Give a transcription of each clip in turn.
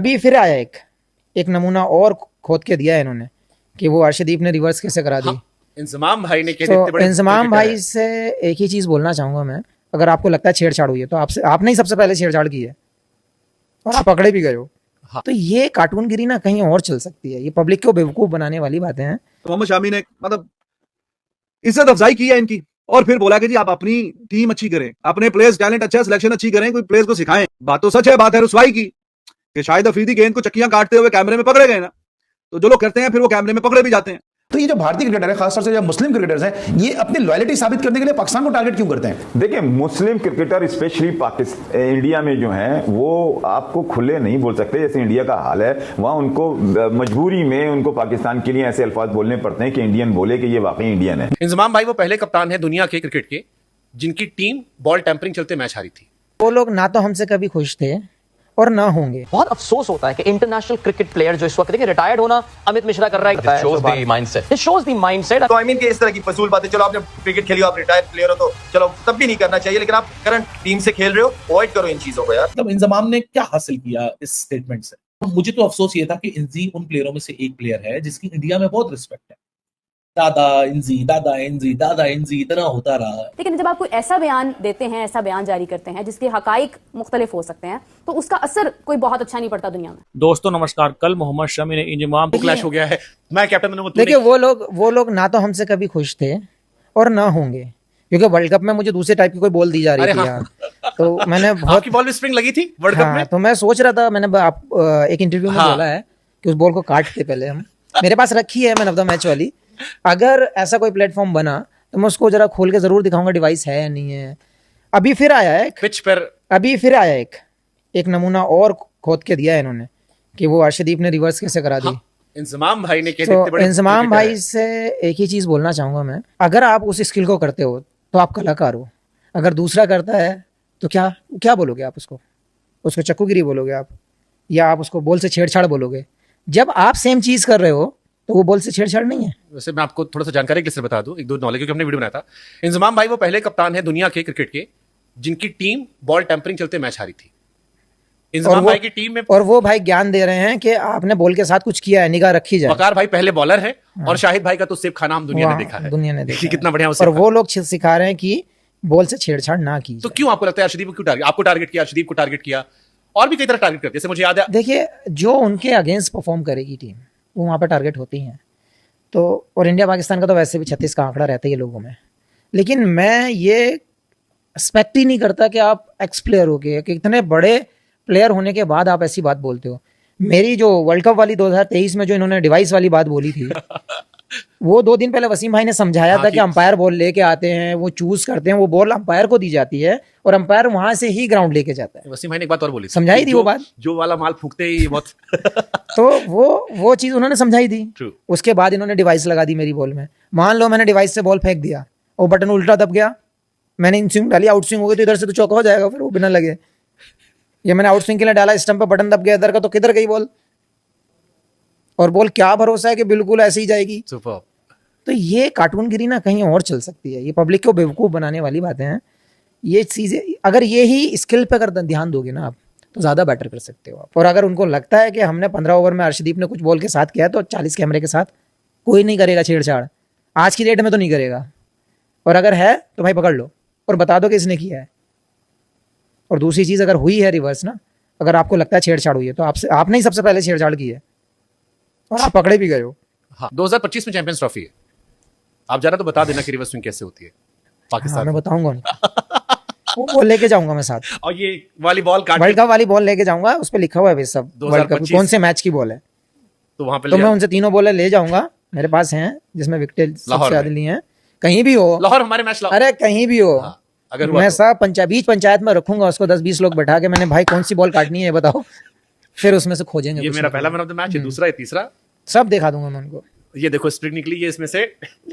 अभी फिर आया एक एक नमूना और खोद के दिया है इन्होंने कि वो अर्शदीप ने रिवर्स कैसे करा दी। हाँ, इंजमाम भाई ने तो इंजमाम भाई से एक ही चीज बोलना चाहूंगा मैं, अगर आपको लगता है छेड़छाड़ हुई है तो आपने ही सबसे पहले छेड़छाड़ की है और आप पकड़े भी गए हो। हाँ। तो ये कार्टूनगिरी ना कहीं और चल सकती है, ये पब्लिक को बेवकूफ बनाने वाली बातें हैं। मोहम्मद शामी ने मतलब इज्जत अफजाई की है इनकी और फिर बोला कि जी आप अपनी टीम अच्छी करें, अपने प्लेयर्स टैलेंट अच्छा, सिलेक्शन अच्छी करें, कोई प्लेयर्स को सिखाएं। बात तो सच है, बात है रुसवाई की कि शाहिद अफरीदी गेंद को चक्कियां काटते हुए कैमरे में पकड़े गए ना, तो जो लोग करते हैं फिर वो कैमरे में पकड़े भी जाते हैं। तो ये जो भारतीय क्रिकेटर है, खासतौर से जो मुस्लिम क्रिकेटर्स हैं, ये अपनी लॉयल्टी साबित करने के लिए पाकिस्तान को टारगेट क्यों करते हैं? देखिए, मुस्लिम क्रिकेटर स्पेशली पाकिस्तान इंडिया में जो हैं वो आपको खुले नहीं बोल सकते जैसे इंडिया का हाल है। वहां उनको मजबूरी में उनको पाकिस्तान के लिए ऐसे अल्फाज बोलने पड़ते हैं कि इंडियन बोले कि ये वाकई इंडियन है। इंजमाम भाई वो पहले कप्तान है दुनिया के क्रिकेट के जिनकी टीम बॉल टेम्परिंग चलते मैच हारी थी। वो लोग ना तो हमसे कभी खुश थे और ना होंगे। बहुत अफसोस होता है कि इंटरनेशनल क्रिकेट प्लेयर जो इस वक्त देखिए रिटायर्ड होना अमित मिश्रा कर रहा है, shows the mindset, it shows the mindset. तो आई मीन कि इस तरह की फजूल बातें, चलो आपने क्रिकेट खेली, आप रिटायर्ड प्लेयर हो तो चलो तब भी नहीं करना चाहिए, लेकिन आप करंट टीम से खेल रहे हो, अवॉइड करो इन चीजों को यार। मतलब इंजमाम ने क्या हासिल किया इस स्टेटमेंट से? मुझे तो अफसोस ये था कि इंजी उन प्लेयरों में से एक प्लेयर है जिसकी इंडिया में बहुत रिस्पेक्ट है। दादा इंजी, दादा इंजी, दादा इंजी इतना होता रहा। लेकिन जब आप कोई ऐसा बयान देते हैं, ऐसा बयान जारी करते हैं जिसके हकाइक मुख्तलिफ हो सकते हैं, तो उसका असर कोई बहुत अच्छा नहीं पड़ता दुनिया में। दोस्तों नमस्कार, कल मोहम्मद शमी ने इंजमाम क्लैश हो गया है, मैं कैप्टन हूं। देखिए वो लोग ना तो हमसे कभी खुश थे और ना होंगे, क्योंकि वर्ल्ड कप में मुझे दूसरे टाइप की कोई बॉल दी जा रही थी यार। तो मैंने बहुत बॉल में स्प्रिंग लगी थी वर्ल्ड कप में, तो मैं सोच रहा था, मैंने आप एक इंटरव्यू में बोला है कि उस बॉल को काटते पहले हम, मेरे पास रखी है मैन ऑफ द मैच वाली। अगर ऐसा कोई प्लेटफॉर्म बना तो मैं उसको जरा खोल के जरूर दिखाऊंगा डिवाइस है या नहीं है। अभी फिर आया है पिच पर, अभी फिर आया एक नमूना और खोद के दिया है इन्होंने कि वो अर्शदीप ने रिवर्स कैसे करा दी। इंजमाम भाई ने तो इंजमाम भाई से एक ही चीज बोलना चाहूंगा मैं, अगर आप उस स्किल को करते हो तो आप कलाकार हो, अगर दूसरा करता है तो क्या बोलोगे आप उसको चक्कूगिरी बोलोगे आप, या आप उसको बॉल से छेड़छाड़ बोलोगे। जब आप सेम चीज कर रहे हो तो वो बॉल से छेड़छाड़ नहीं है। वैसे मैं आपको थोड़ा सा जानकारी के लिए बता दूं, एक दो नॉलेज, क्योंकि हमने वीडियो बनाया था। इंजमाम भाई वो पहले कप्तान है दुनिया के क्रिकेट के जिनकी टीम बॉल टेम्परिंग चलते मैच हारी थी। इंजमाम भाई की टीम में, और वो भाई ज्ञान दे रहे हैं कि आपने बॉल के साथ कुछ किया है, निगाह रखी जाए। वकार भाई पहले बॉलर है और शाहिद भाई का तो सिर्फ खाना हम दुनिया ने देखा है, दुनिया ने देखा कितना बढ़िया। और वो लोग सिखा रहे हैं कि बॉल से छेड़छाड़ ना की। तो क्यों आपको लगता है अर्शदीप को क्यों टारगेट, आपको टारगेट किया, अर्शदीप को टारगेट किया, और भी कई तरह टारगेट करते, जैसे मुझे याद है। देखिए, जो उनके अगेंस्ट परफॉर्म करेगी टीम वो वहां पर टारगेट होती है। तो और इंडिया पाकिस्तान का तो वैसे भी 36 का आंकड़ा रहता है ये लोगों में, लेकिन मैं ये एक्सपेक्ट ही नहीं करता कि आप एक्स प्लेयर हो गए, कि इतने बड़े प्लेयर होने के बाद आप ऐसी बात बोलते हो। मेरी जो वर्ल्ड कप वाली 2023 में जो इन्होंने डिवाइस वाली बात बोली थी वो 2 दिन पहले वसीम भाई ने समझाया था कि अंपायर बॉल लेके आते हैं, वो चूज करते हैं, वो बॉल अंपायर को दी जाती है और अंपायर वहां से ही ग्राउंड लेके जाता है। वसीम भाई ने एक बात और बोली, समझाई थी वो बात, जो वाला माल फूकते ही बहुत तो वो चीज उन्होंने समझाई थी। उसके बाद इन्होंने डिवाइस लगा दी मेरी बॉल में। मान लो मैंने डिवाइस से बॉल फेंक दिया और बटन उल्टा दब गया, मैंने इन स्विंग डाली, आउट स्विंग हो गई, तो इधर से तो चौका हो जाएगा फिर वो बिना लगे। ये मैंने आउट स्विंग के लिए डाला, स्टंप पे बटन दब गया इधर का, तो किधर गई बॉल, और बॉल क्या भरोसा है कि बिल्कुल ऐसे ही जाएगी। तो ये कार्टूनगिरी ना कहीं और चल सकती है, ये पब्लिक को बेवकूफ बनाने वाली बातें हैं। ये चीजें अगर ये ही स्किल पे अगर ध्यान दोगे ना आप तो ज्यादा बेटर कर सकते हो आप। और अगर उनको लगता है कि हमने 15 ओवर में अर्शदीप ने कुछ बॉल के साथ किया तो 40 कैमरे के साथ कोई नहीं करेगा छेड़छाड़, आज की डेट में तो नहीं करेगा। और अगर है तो भाई पकड़ लो और बता दो कि इसने किया है। और दूसरी चीज, अगर हुई है रिवर्स ना, अगर आपको लगता है छेड़छाड़ हुई है तो आपने ही सबसे पहले छेड़छाड़ की है और आप पकड़े भी गए हो। 2025 में चैंपियंस ट्रॉफी है, आप जाना तो बता देना कि रिवर्स स्विंग कैसे होती है पाकिस्तान में। मैं बताऊंगा वो लेके जाऊंगा मैं साथ। और ये वाली बॉल वर्ल्ड कप वाली बॉल लेके जाऊंगा, उस पे लिखा हुआ है सब वर्ल्ड कप कौन से मैच की बॉल है, तो वहां पे तो मैं उनसे तीनों बॉलें ले जाऊंगा, मेरे पास हैं जिसमें विकेट सबसे ज्यादा ली हैं। कहीं भी हो, लाहौर हमारे मैच, अरे कहीं भी हो, अगर मैं सब बीच पंचायत में रखूंगा उसको, 10-20 लोग बैठा के, मैंने भाई कौन सी बॉल काटनी है बताओ, फिर उसमें से खोजेंगे। ये मेरा पहला मैन ऑफ द मैच है, दूसरा है, तीसरा सब दिखा दूंगा मैं उनको। ये देखो स्प्रिंग निकली, ये इसमें से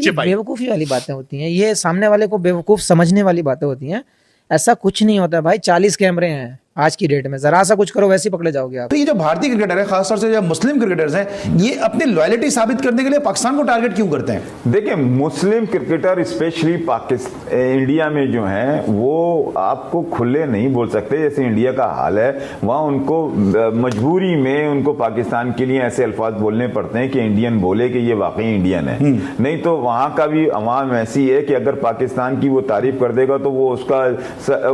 चिप आई। बेवकूफी वाली बातें होती हैं, ये सामने वाले को बेवकूफ समझने वाली बातें होती हैं। ऐसा कुछ नहीं होता भाई, 40 कैमरे हैं, आज की डेट में जरा सा कुछ करो वैसे ही पकड़े जाओगे आप। तो ये जो भारतीय क्रिकेटर है, खासतौर से जो मुस्लिम क्रिकेटर्स हैं, ये अपनी लॉयलिटी साबित करने के लिए पाकिस्तान को टारगेट क्यों करते हैं? देखिए, मुस्लिम क्रिकेटर स्पेशली पाकिस्तान इंडिया में जो हैं वो आपको खुले नहीं बोल सकते। जैसे इंडिया का हाल है, वहां उनको मजबूरी में उनको पाकिस्तान के लिए ऐसे अल्फाज बोलने पड़ते हैं कि इंडियन बोले कि ये वाकई इंडियन है। नहीं तो वहां का भी अवाम ऐसी है कि अगर पाकिस्तान की वो तारीफ कर देगा तो वो उसका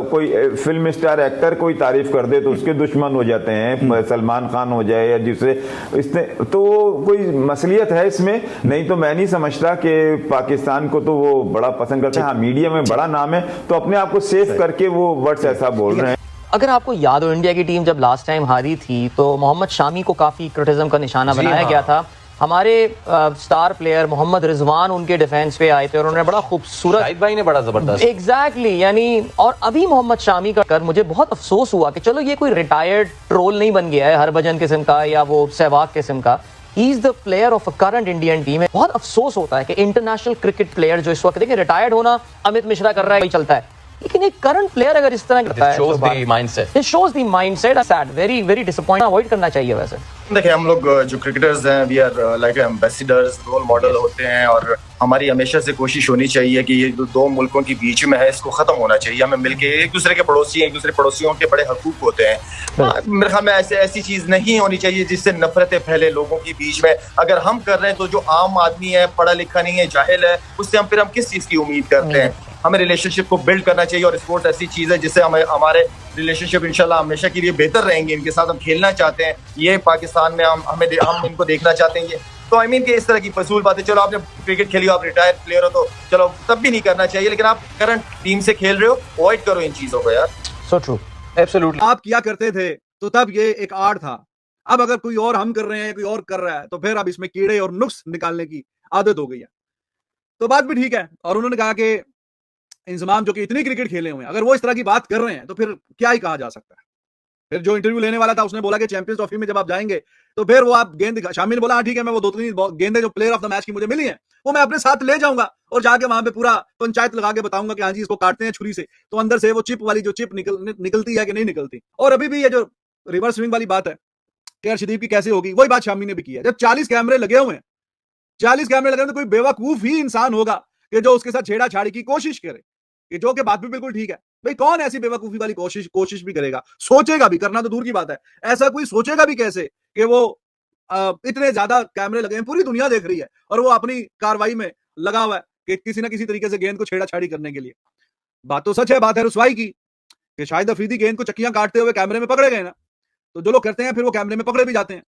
कोई फिल्म स्टार एक्टर कोई तारीफ कर दे तो उसके दुश्मन हो जाते हैं, सलमान खान हो जाए या जिससे इसने, तो कोई मसलियत है इसमें। नहीं तो मैं नहीं समझता कि पाकिस्तान को तो वो बड़ा पसंद करते हैं। हाँ, मीडिया में बड़ा नाम है तो अपने आप को सेफ करके वो वर्ड्स ऐसा बोल रहे हैं। अगर आपको याद हो, इंडिया की टीम जब लास्ट टाइम हारी थी तो मोहम्मद शामी को काफी क्रिटिसिज्म का निशाना बनाया गया था। हमारे स्टार प्लेयर मोहम्मद रिजवान उनके डिफेंस पे आए थे और उन्होंने बड़ा खूबसूरत, शाहिद भाई ने बड़ा जबरदस्त एग्जैक्टली यानी। और अभी मोहम्मद शामी का कर मुझे बहुत अफसोस हुआ कि चलो ये कोई रिटायर्ड ट्रोल नहीं बन गया है हरभजन किस्म का या वो सहवाग किस्म का। He is the player of a current Indian team. बहुत अफसोस होता है कि इंटरनेशनल क्रिकेट प्लेयर जो इस वक्त देखिए रिटायर्ड होना अमित मिश्रा कर रहा है, चलता है, लेकिन एक करंट प्लेयर अगर इस तरह करता है, it shows the mindset. Sad, very very disappointing. Avoid करना चाहिए वैसे। देखिए, हम लोग जो क्रिकेटर्स हैं, we are like ambassadors, role model होते हैं और हमारी हमेशा से कोशिश होनी चाहिए कि ये जो दो मुल्कों के बीच में है इसको खत्म होना चाहिए। हमें मिलके एक दूसरे के पड़ोसी हैं, एक दूसरे पड़ोसियों के बड़े हकूक होते हैं। मेरे ख्याल में ऐसी चीज नहीं होनी चाहिए जिससे नफरतें फैले लोगों के बीच में। अगर हम कर रहे हैं तो जो आम आदमी है, पढ़ा लिखा नहीं है, जाहिल है, उससे हम किस चीज की उम्मीद करते हैं? हमें रिलेशनशिप को बिल्ड करना चाहिए और स्पोर्ट्स ऐसी चीज है जिससे हमारे रिलेशनशिप इंशाल्लाह हमेशा के लिए बेहतर रहेंगे। इनके साथ हम खेलना चाहते हैं, ये पाकिस्तान में हम इनको देखना चाहते हैं। तो आई मीन कि इस तरह की फजूल बातें, चलो आपने क्रिकेट खेली, आप रिटायर्ड प्लेयर हो तो चलो तब भी नहीं करना चाहिए, लेकिन आप करंट टीम से खेल रहे हो, अवॉइड करो इन चीजों को यार। So true, absolutely. आप किया करते थे तो तब ये एक आर्ट था। अब अगर कोई और हम कर रहे हैं, कोई और कर रहा है, तो फिर अब इसमें कीड़े और नुक्स निकालने की आदत हो गई है। तो बात भी ठीक है। और उन्होंने कहा कि इंजमाम जो कि इतनी क्रिकेट खेले हुए हैं, अगर वो इस तरह की बात कर रहे हैं तो फिर क्या ही कहा जा सकता है। फिर जो इंटरव्यू लेने वाला था उसने बोला कि चैंपियंस ट्रॉफी में जब आप जाएंगे तो फिर वो आप गेंद, शामी ने बोला हाँ ठीक है, मैं वो 2-3 गेंदें जो प्लेयर ऑफ द मैच की मुझे मिली हैं वो मैं अपने साथ ले जाऊंगा और जाके वहां पे पूरा पंचायत लगा के बताऊंगा कि हाँ जी इसको काटते हैं छुरी से, तो अंदर से वो चिप वाली जो चिप निकलती है कि नहीं निकलती। और अभी भी ये जो रिवर्स स्विंग वाली बात है कि अर्शदीप की कैसे होगी, वही बात शामी ने भी की है। जब 40 कैमरे लगे हुए हैं, 40 कैमरे लगे तो कोई बेवकूफ ही इंसान होगा कि जो उसके साथ छेड़ाछाड़ी की कोशिश करे, कि जो के बात भी बिल्कुल ठीक है। भाई कौन ऐसी बेवकूफी वाली कोशिश भी करेगा, सोचेगा भी, करना तो दूर की बात है, ऐसा कोई सोचेगा भी कैसे कि वो इतने ज्यादा कैमरे लगे हैं, पूरी दुनिया देख रही है और वो अपनी कार्रवाई में लगा हुआ है कि किसी ना किसी तरीके से गेंद को छेड़ाछाड़ी करने के लिए। बात तो सच है, बात है रुसवाई की कि शाहिद अफरीदी गेंद को चक्कियां काटते हुए कैमरे में पकड़े गए ना, तो जो लोग करते हैं फिर वो कैमरे में पकड़े भी जाते हैं।